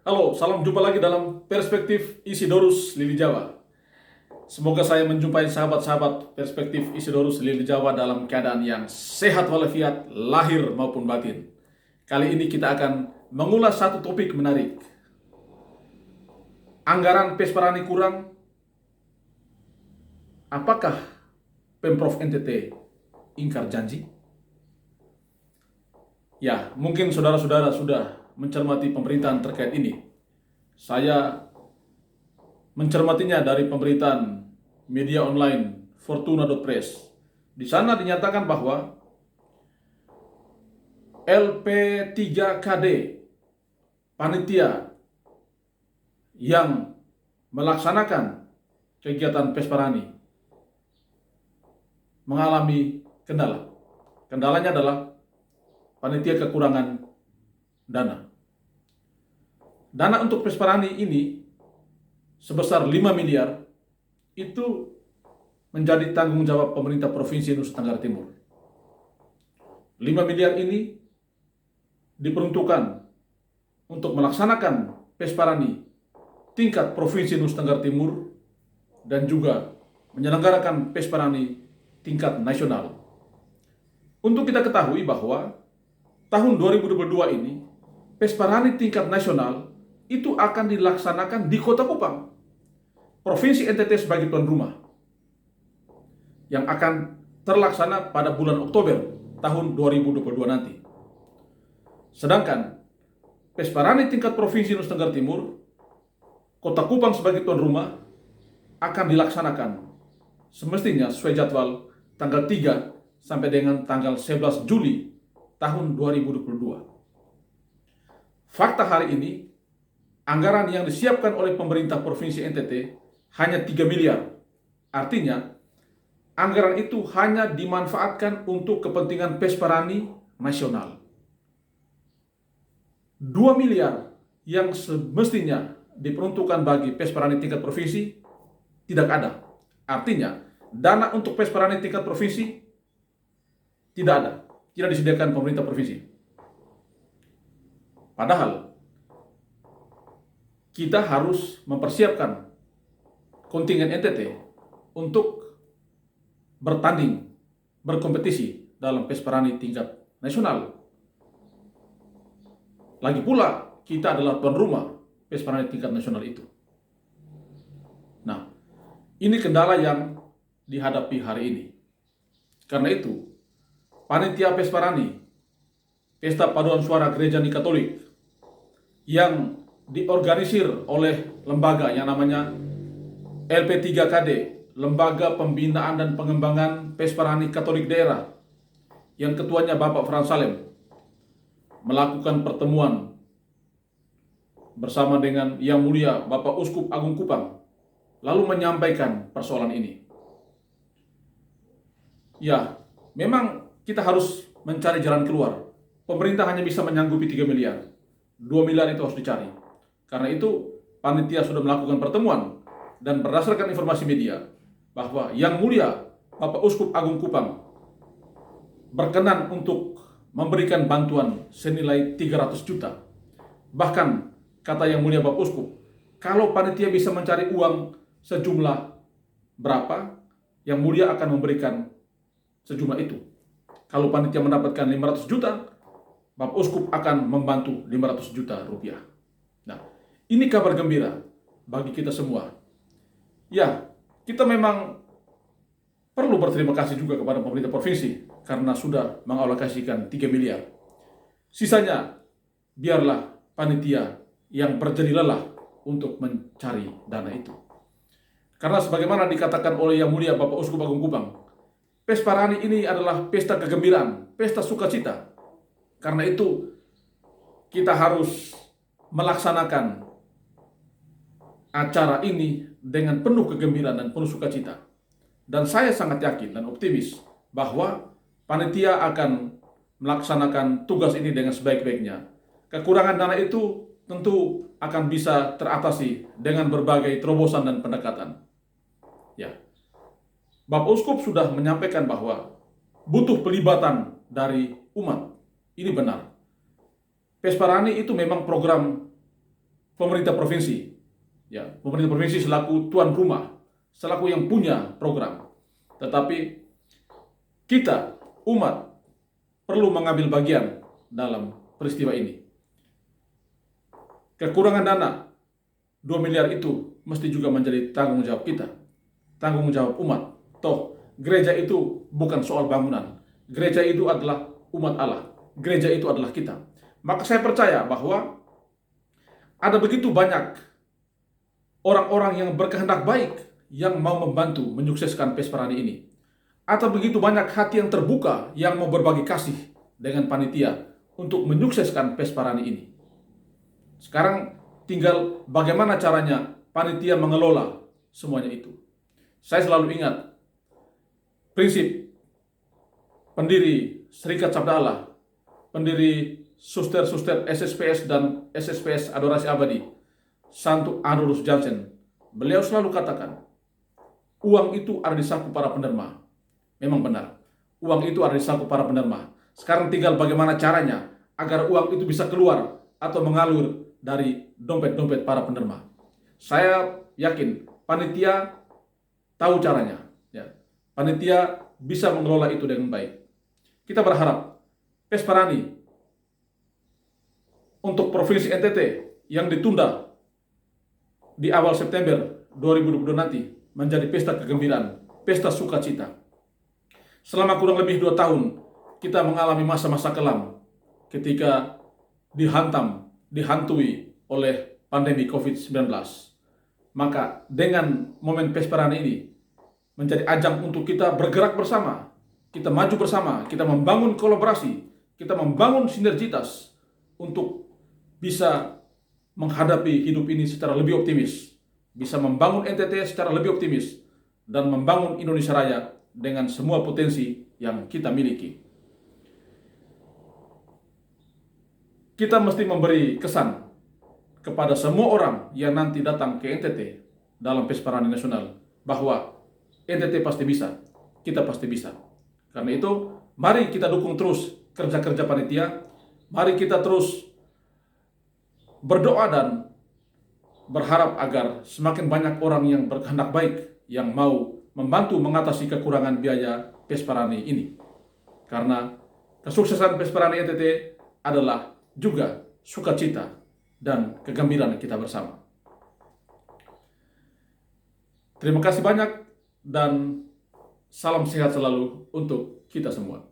Halo, salam jumpa lagi dalam Perspektif Isidorus Lili Jawa. Semoga saya menjumpai sahabat-sahabat Perspektif Isidorus Lili Jawa dalam keadaan yang sehat walafiat, lahir maupun batin. Kali ini kita akan mengulas satu topik menarik. Anggaran Pesparani kurang, apakah Pemprov NTT ingkar janji? Ya, mungkin saudara-saudara sudah mencermati pemberitaan terkait ini. Saya mencermatinya dari pemberitaan media online Fortuna.press. Di sana dinyatakan bahwa LP3KD, panitia yang melaksanakan kegiatan Pesparani, mengalami kendala. Kendalanya adalah panitia kekurangan dana. Dana untuk Pesparani ini sebesar 5 miliar itu menjadi tanggung jawab pemerintah Provinsi Nusa Tenggara Timur. 5 miliar ini diperuntukkan untuk melaksanakan Pesparani tingkat Provinsi Nusa Tenggara Timur dan juga menyelenggarakan Pesparani tingkat nasional. Untuk kita ketahui bahwa tahun 2022 ini Pesparani tingkat nasional itu akan dilaksanakan di Kota Kupang, Provinsi NTT sebagai tuan rumah, yang akan terlaksana pada bulan Oktober tahun 2022 nanti. Sedangkan Pesparani tingkat Provinsi Nusa Tenggara Timur, Kota Kupang sebagai tuan rumah, akan dilaksanakan semestinya sesuai jadwal tanggal 3 sampai dengan tanggal 11 Juli tahun 2022. Fakta hari ini, anggaran yang disiapkan oleh pemerintah Provinsi NTT hanya 3 miliar. Artinya, anggaran itu hanya dimanfaatkan untuk kepentingan Pesparani nasional. 2 miliar yang semestinya diperuntukkan bagi Pesparani tingkat provinsi tidak ada. Artinya, dana untuk Pesparani tingkat provinsi tidak ada, tidak disediakan pemerintah provinsi. Padahal kita harus mempersiapkan kontingen NTT untuk bertanding, berkompetisi dalam Pesparani tingkat nasional. Lagi pula, kita adalah tuan rumah Pesparani tingkat nasional itu. Nah, ini kendala yang dihadapi hari ini. Karena itu, panitia Pesparani, Pesta Paduan Suara Gereja Katolik, yang diorganisir oleh lembaga yang namanya LP3KD, Lembaga Pembinaan dan Pengembangan Pesparani Katolik Daerah, yang ketuanya Bapak Frans Salem, melakukan pertemuan bersama dengan Yang Mulia Bapak Uskup Agung Kupang, lalu menyampaikan persoalan ini. Ya, memang kita harus mencari jalan keluar. Pemerintah hanya bisa menyanggupi 3 miliar. 2 miliar itu harus dicari. Karena itu, panitia sudah melakukan pertemuan dan berdasarkan informasi media bahwa Yang Mulia Bapak Uskup Agung Kupang berkenan untuk memberikan bantuan senilai 300 juta. Bahkan kata Yang Mulia Bapak Uskup, kalau panitia bisa mencari uang sejumlah berapa, Yang Mulia akan memberikan sejumlah itu. Kalau panitia mendapatkan 500 juta, Bapak Uskup akan membantu 500 juta rupiah. Nah, ini kabar gembira bagi kita semua. Ya, kita memang perlu berterima kasih juga kepada pemerintah provinsi karena sudah mengalokasikan 3 miliar. Sisanya, biarlah panitia yang berjerih lelah untuk mencari dana itu. Karena sebagaimana dikatakan oleh Yang Mulia Bapak Uskup Agung Kupang, Pesparani ini adalah pesta kegembiraan, pesta sukacita. Karena itu, kita harus melaksanakan acara ini dengan penuh kegembiraan dan penuh sukacita. Dan saya sangat yakin dan optimis bahwa panitia akan melaksanakan tugas ini dengan sebaik-baiknya. Kekurangan dana itu tentu akan bisa teratasi dengan berbagai terobosan dan pendekatan. Ya, Bapak Uskup sudah menyampaikan bahwa butuh pelibatan dari umat. Ini benar. Pesparani itu memang program pemerintah provinsi, ya, pemerintah provinsi selaku tuan rumah, selaku yang punya program. Tetapi kita, umat, perlu mengambil bagian dalam peristiwa ini. Kekurangan dana 2 miliar itu mesti juga menjadi tanggung jawab kita, tanggung jawab umat. Toh, gereja itu bukan soal bangunan. Gereja itu adalah umat Allah. Gereja itu adalah kita. Maka saya percaya bahwa ada begitu banyak orang-orang yang berkehendak baik yang mau membantu menyukseskan Pesparani ini. Atau begitu banyak hati yang terbuka yang mau berbagi kasih dengan panitia untuk menyukseskan Pesparani ini. Sekarang tinggal bagaimana caranya panitia mengelola semuanya itu. Saya selalu ingat prinsip pendiri Serikat Sabda Allah, pendiri suster-suster SSPS dan SSPS Adorasi Abadi, Santo Adolfus Jansen. Beliau selalu katakan, uang itu ada di saku para penerima. Memang benar, uang itu ada di saku para penerima. Sekarang tinggal bagaimana caranya agar uang itu bisa keluar atau mengalir dari dompet-dompet para penerima. Saya yakin panitia tahu caranya. Ya. Panitia bisa mengelola itu dengan baik. Kita berharap Pesparani untuk Provinsi NTT yang ditunda di awal September 2022 nanti menjadi pesta kegembiraan, pesta sukacita. Selama kurang lebih 2 tahun kita mengalami masa-masa kelam ketika dihantui oleh pandemi COVID-19. Maka dengan momen Pesparani ini menjadi ajang untuk kita bergerak bersama, kita maju bersama, kita membangun kolaborasi, kita membangun sinergitas untuk bisa menghadapi hidup ini secara lebih optimis, bisa membangun NTT secara lebih optimis, dan membangun Indonesia Raya dengan semua potensi yang kita miliki. Kita mesti memberi kesan kepada semua orang yang nanti datang ke NTT dalam Pesparani Nasional bahwa NTT pasti bisa, kita pasti bisa. Karena itu, mari kita dukung terus kerja-kerja panitia, mari kita terus berdoa dan berharap agar semakin banyak orang yang berkehendak baik yang mau membantu mengatasi kekurangan biaya Pesparani ini. Karena kesuksesan Pesparani NTT adalah juga sukacita dan kegembiraan kita bersama. Terima kasih banyak dan salam sehat selalu untuk kita semua.